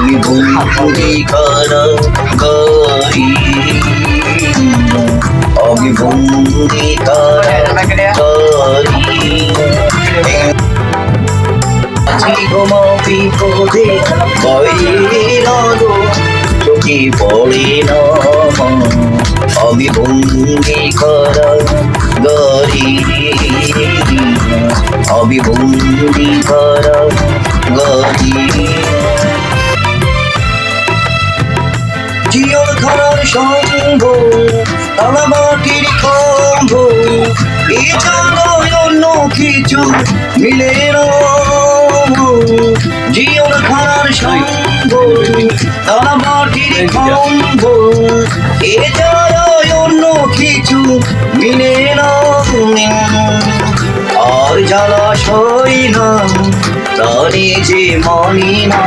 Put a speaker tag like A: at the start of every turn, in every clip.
A: আমি বন্দি কারাগারি, আমি বন্দি কারাগারি। ঘুমা বিপদে বাইরা গো চোখে পড়ে না, আমি বন্দি কারাগারি, আমি বন্দি কারাগারি। জিওর খারার সঙ্গ তালা মাটির খম্ভ, এছাড়াও অন্য কিছু মিলে না। জিওর খারার সঙ্গ তালা মাটির খম্ভ, এছাড়াও অন্য কিছু মিলে না। আর জলাশয় না প্রাণে যে মানি না,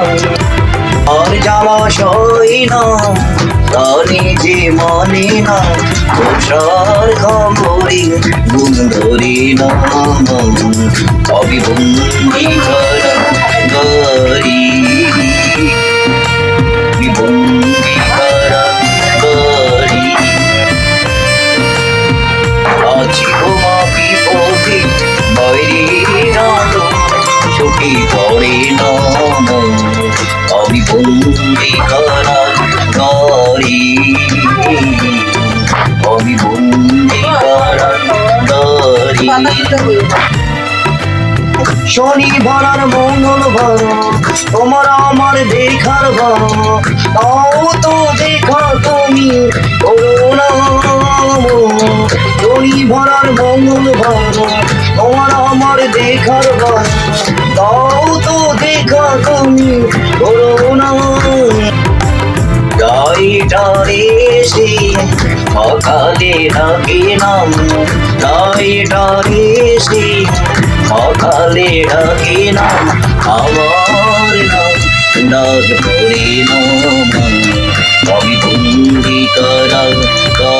A: আর জলাশয় না প্রাণে যে মানে না। তুষার খবরে গুণ ধরে না, আমি বন্দি কারাগারি, আমি বন্দি কারাগারি। আছি ঘুমা বিপদে বাইরে রাতো চোখে পড়ে না, আমি বন্দি কারাগারি, আমি বন্দি কারাগারি। শনিবার আর মঙ্গলবার তোমার আমার দেখার বার, তাও তো দেখা তুমি করো না। শনিবার আর মঙ্গলবার তোমার আমার দেখার বার, তাও তো দেখা তুমি করো না। ডাইটারে সে সকালে ডাকে নাম, ডাইটারে সে সকালে ডাকে নাম, আমার নাম ডাক করে নাম, আমি বন্দি কারাগারি।